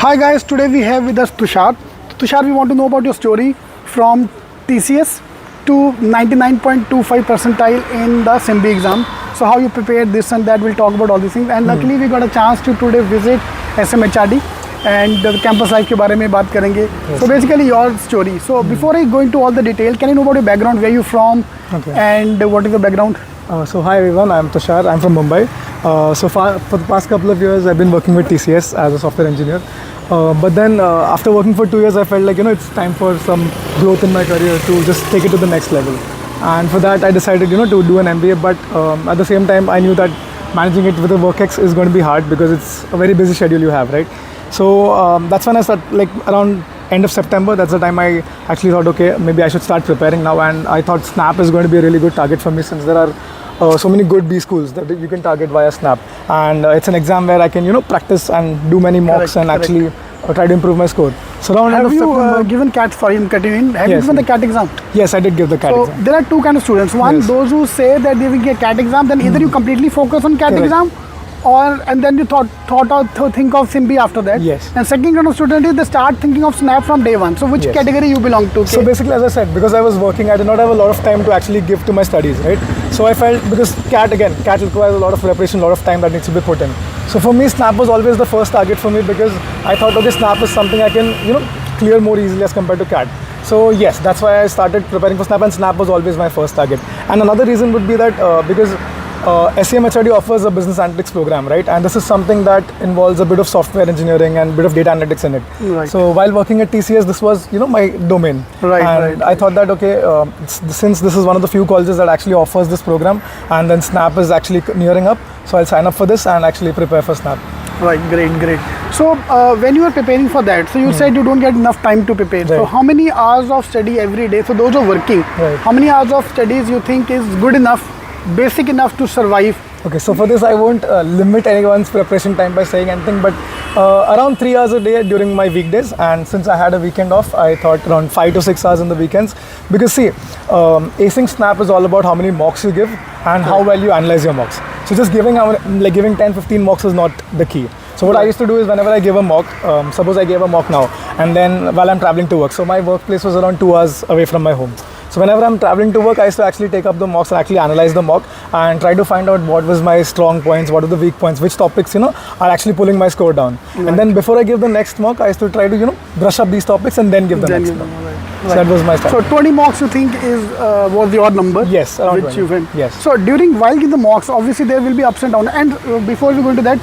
Hi guys, today we have with us Tushar. Tushar, we want to know about your story from TCS to 99.25 percentile in the Symbi exam. So how you prepared this and that, we'll talk about all these things. And luckily we got a chance to today visit SCMHRD and the campus life के बारे में बात करेंगे. So basically your story. So before I go into all the detail, can you know about your background, where you from, and what is the background? So hi everyone, I'm Tushar, I'm from Mumbai. For the past couple of years I've been working with TCS as a software engineer. But then after working for 2 years I felt like it's time for some growth in my career to just take it to the next level. And for that I decided to do an MBA, but at the same time I knew that managing it with a work-ex is going to be hard because it's a very busy schedule you have, right? So that's when I started, like around end of September, that's the time I actually thought, okay, maybe I should start preparing now. And I thought Snap is going to be a really good target for me, since there are so many good B schools that you can target via Snap. And it's an exam where I can practice and do many mocks and actually try to improve my score. So around have you given CAT, sorry I'm cutting in, have you given the CAT exam? Yes, I did give the CAT exam. So there are two kinds of students. One, those who say that they will get CAT exam, then either you completely focus on CAT exam, and then you think of Symbi after that. Yes. And second kind of student is they start thinking of Snap from day one. So which category you belong to? So basically, as I said, because I was working, I did not have a lot of time to actually give to my studies, right? So I felt, because CAT requires a lot of preparation, a lot of time that needs to be put in. So for me, Snap was always the first target for me, because I thought, okay, Snap is something I can, clear more easily as compared to CAT. So yes, that's why I started preparing for Snap, and Snap was always my first target. And another reason would be that because SCMHRD offers a business analytics program, right? And this is something that involves a bit of software engineering and a bit of data analytics in it. Right. So while working at TCS, this was, my domain. And I thought that, okay, since this is one of the few colleges that actually offers this program, and then Snap is actually nearing up, so I'll sign up for this and actually prepare for Snap. Right, great. So when you are preparing for that, so you said you don't get enough time to prepare. Right. So how many hours of study every day? So those who are working, how many hours of studies you think is good enough, basic enough to survive? Okay, so for this I won't limit anyone's preparation time by saying anything, but around 3 hours a day during my weekdays, and since I had a weekend off, I thought around 5 to 6 hours in the weekends. Because see, acing Snap is all about how many mocks you give and how well you analyze your mocks. So just giving 10-15 mocks is not the key. So what I used to do is, whenever I give a mock, suppose I gave a mock now, and then while I'm traveling to work, so my workplace was around 2 hours away from my home. So whenever I'm traveling to work, I used to actually take up the mocks and actually analyze the mock and try to find out what was my strong points, what are the weak points, which topics, are actually pulling my score down. Right. And then before I give the next mock, I used to try to, brush up these topics and then give the next mock. Right. So that was my style. So 20 mocks you think was your number? Yes, around which 20. you went. Yes. So while giving the mocks, obviously there will be ups and downs. And before we go into that,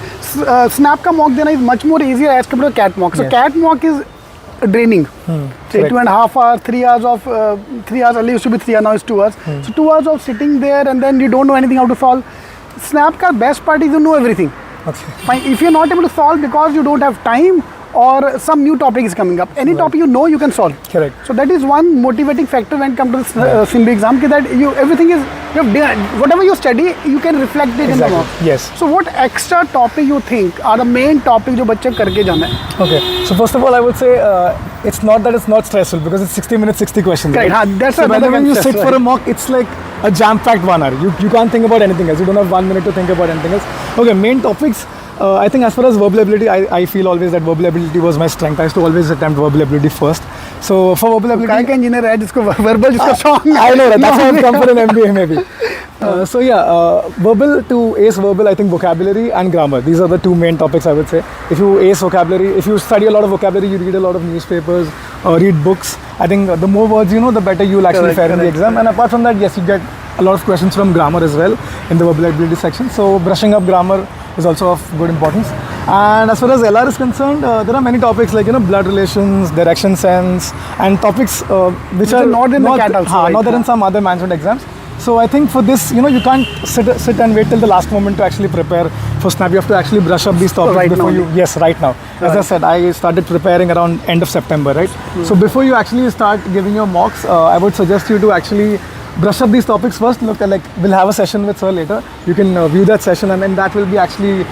Snap ka mock dena is much more easier as compared to CAT mock. So CAT mock is draining. Say 2.5 hours, 3 hours of 3 hours earlier used to be 3 hours, now it's 2 hours. So 2 hours of sitting there and then you don't know anything how to solve. Snap ka best part is you know everything. Okay. Fine. If you're not able to solve because you don't have time or some new topic is coming up, any topic you can solve. Correct. So that is one motivating factor when it comes to the Symbi exam, that everything is, whatever you study, you can reflect it in the mock. Yes. So what extra topic you think are the main topic जो बच्चे करके जाना है? Okay. So first of all, I would say it's not that it's not stressful, because it's 60 minutes, 60 questions. Right. That's so whenever you sit for a mock, it's like a jam-packed 1 hour. You can't think about anything else. You don't have 1 minute to think about anything else. Okay, main topics. I think as far as verbal ability, I feel always that verbal ability was my strength. I used to always attempt verbal ability first. So for verbal ability, काय का engineer है जिसको verbal जिसका strong. I know that. That's why I've come for an MBA maybe. So yeah, verbal, to ace verbal, I think vocabulary and grammar. These are the two main topics I would say. If you ace vocabulary, if you study a lot of vocabulary, you read a lot of newspapers, read books. I think the more words you know, the better you'll actually fare in the exam. And apart from that, yes, you get a lot of questions from grammar as well in the verbal ability section. So brushing up grammar is also of good importance. And as far as LR is concerned, there are many topics like blood relations, direction sense, and topics which are not in the CAT also, not there in some other management exams. So I think for this, you can't sit and wait till the last moment to actually prepare for Snap. You have to actually brush up these topics before you. Yes, right now. As I said, I started preparing around end of September, right? So before you actually start giving your mocks, I would suggest you to actually brush up these topics first. Look, we'll have a session with sir later. You can view that session, and then that will be actually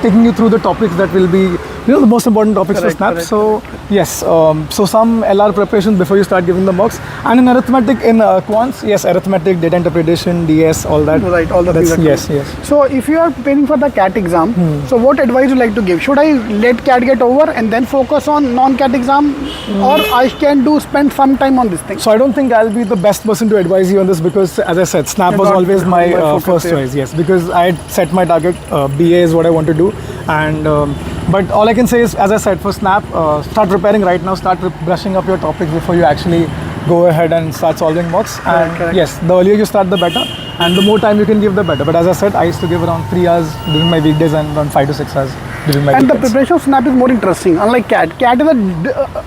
taking you through the topics that will be, the most important topics for SNAP. So yes, so some LR preparation before you start giving the mocks, and in arithmetic, in quants, yes, arithmetic, data interpretation, DS, all that. Right, all the things. Yes, yes. So if you are preparing for the CAT exam, so what advice would you like to give? Should I let CAT get over and then focus on non-CAT exam, or I can spend some time on this thing? So I don't think I'll be the best person to advise you on this, because as I said, SNAP was always my first choice. Yes, because I had set my target. BA is what I want to do, and but all I can say is, as I said, for SNAP, start preparing right now. Start brushing up your topics before you actually go ahead and start solving mocks. And yes, the earlier you start, the better, and the more time you can give, the better. But as I said, I used to give around 3 hours during my weekdays and around 5 to 6 hours during my weekends. And the preparation of SNAP is more interesting, unlike CAT. CAT is a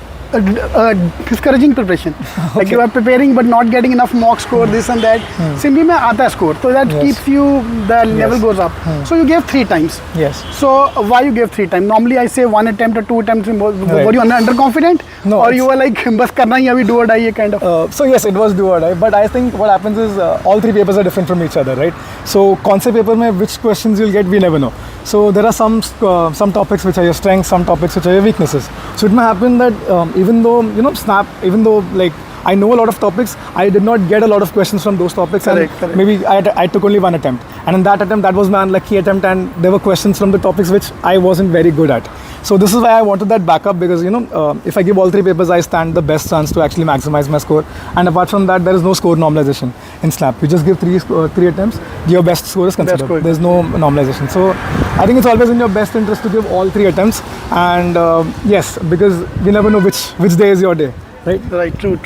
discouraging preparation. Like you are preparing but not getting enough mock score, this and that. Simbi mein aata hai score, so that keeps you, the level goes up. So you gave 3 times. Yes. So why you gave 3 times? Normally I say 1 attempt or 2 attempts. Were you underconfident? No. Or you were like, bas karna hi abhi, do or die kind of? So yes, it was do or die. But I think what happens is all 3 papers are different from each other, right? So concept paper mein which questions you'll get, we never know. So there are some topics which are your strengths, some topics which are your weaknesses. So it may happen that even though SNAP, even though like I know a lot of topics, I did not get a lot of questions from those topics. Correct. Maybe I took only 1 attempt, and in that attempt, that was my unlucky attempt, and there were questions from the topics which I wasn't very good at. So this is why I wanted that backup, because if I give all 3 papers, I stand the best chance to actually maximize my score. And apart from that, there is no score normalization in SNAP. You just give 3 attempts, your best score is considered. There's no normalization. So I think it's always in your best interest to give all 3 attempts. And yes, because you never know which day is your day. Right, true.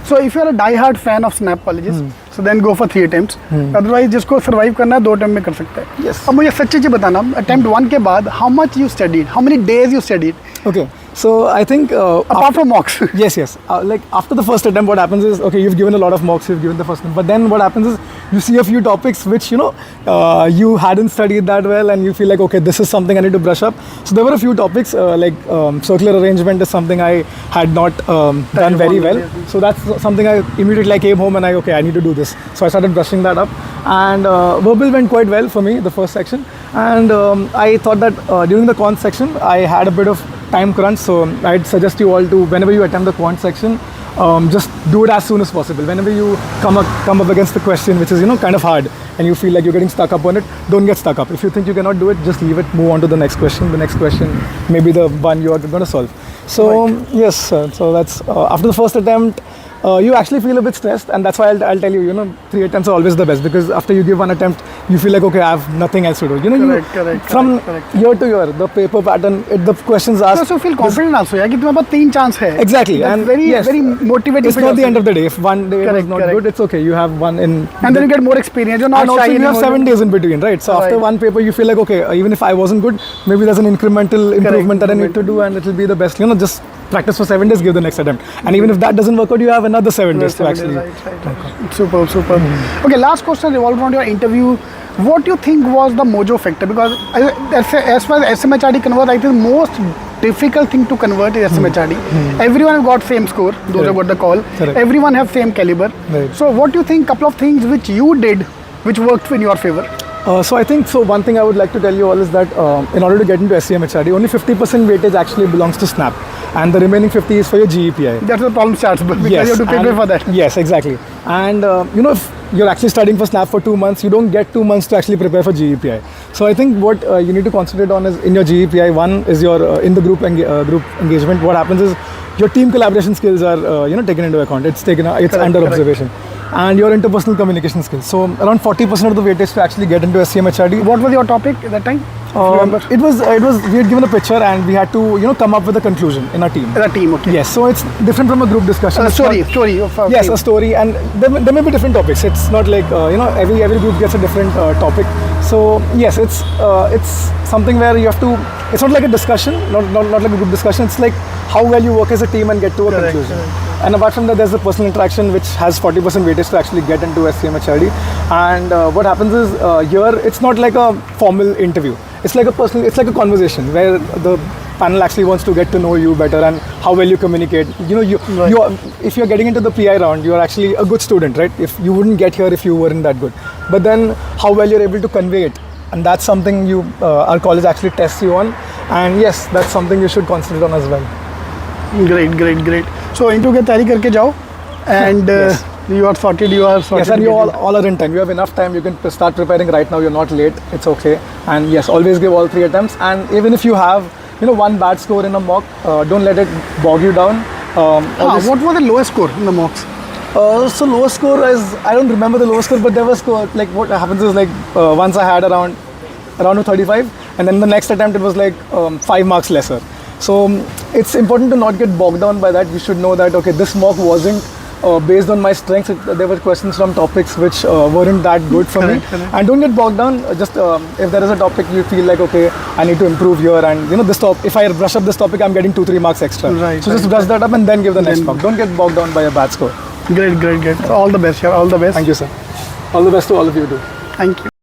So if you are a die-hard fan of SNAP colleges, so then go for 3 attempts. Otherwise, जिसको survive करना है 2 attempt में कर सकता है. Yes. अब मुझे सच्ची चीज़ बताना, attempt 1 के बाद, how much you studied, how many days you studied? Okay. So I think apart from mocks. Yes. Like after the first attempt, what happens is, okay, you've given a lot of mocks, you've given the first one, but then what happens is you see a few topics which you hadn't studied that well, and you feel like, okay, this is something I need to brush up. So there were a few topics like circular arrangement is something I had not done very well. So that's something I immediately came home and I need to do this. So I started brushing that up, and verbal went quite well for me, the first section. And I thought that during the quant section, I had a bit of time crunch, so I'd suggest you all to, whenever you attempt the quant section, just do it as soon as possible. Whenever you come up against the question which is kind of hard, and you feel like you're getting stuck up on it, don't get stuck up. If you think you cannot do it, just leave it, move on to the next question. The next question may be the one you are going to solve. So yes, so that's after the first attempt, you actually feel a bit stressed, and that's why I'll tell you, 3 attempts are always the best, because after you give 1 attempt, you feel like, okay, I have nothing else to do. Correct. From year to year, the paper pattern, the questions asked. So you feel confident also, yeah, कि तुम्हारे पास 3 chance है. Exactly. That's and very motivating. It's not the end of the day. If one day was not good, it's okay. You have one in. And then you get more experience. You're not and shy also you anymore. have 7 days in between, right? So after one paper, you feel like, okay, even if I wasn't good, maybe there's an incremental improvement that I need to do, and it will be the best. Just practice for 7 days, give the next attempt. And even if that doesn't work out, you have another 7 days to actually. Right. Super. Okay, last question revolved around your interview. What do you think was the mojo factor? Because as far as SMHRD convert, I think most difficult thing to convert is SMHRD. Everyone have got same score, those have got the call. Everyone have same caliber. So what do you think, couple of things which you did which worked in your favor? So I think, one thing I would like to tell you all is that in order to get into SCMHRD, only 50% weightage actually belongs to SNAP, and the remaining 50 is for your GEPI. That's the problem starts, but because you have to pay for that. Yes, exactly. And if you're actually studying for SNAP for 2 months, you don't get 2 months to actually prepare for GEPI. So I think what you need to concentrate on is in your GEPI, one is your in the group engagement. What happens is your team collaboration skills are taken into account. It's under observation. And your interpersonal communication skills. So around 40% of the weightage to actually get into SCMHRD. What was your topic at that time? It was we had given a picture, and we had to come up with a conclusion in our team. Okay. Yes, so it's different from a group discussion. A story of yes, a story, and there may be different topics. It's not like every group gets a different topic. So yes, it's something where you have to. It's not like a discussion, not like a group discussion. It's like how well you work as a team and get to a conclusion. And apart from that, there's the personal interaction, which has 40% weightage to actually get into SCMHRD. And what happens is here, it's not like a formal interview. It's like a conversation where the panel actually wants to get to know you better and how well you communicate. If you're getting into the PI round, you're actually a good student, right? If you wouldn't get here if you weren't that good. But then how well you're able to convey it and that's something our college actually tests you on, and yes, that's something you should concentrate on as well. Great. So interview की तैयारी करके जाओ, and Yes. you are sorted. Yes, and you all are in time. You have enough time. You can start preparing right now. You're not late. It's okay. And yes, always give all 3 attempts. And even if you have, one bad score in a mock, don't let it bog you down. What was the lowest score in the mocks? So lowest score is, I don't remember the lowest score, but there was score, like what happens is like once I had around 35, and then the next attempt it was like 5 marks lesser. So it's important to not get bogged down by that. You should know that, okay, this mock wasn't based on my strengths. There were questions from topics which weren't that good for me. Correct. And don't get bogged down. Just if there is a topic you feel like, okay, I need to improve here, and this topic, if I brush up this topic, I'm getting 2-3 marks extra. Right, So just brush that up and then give the next mark. Don't get bogged down by a bad score. Great. All the best, all the best. Thank you, sir. All the best to all of you too. Thank you.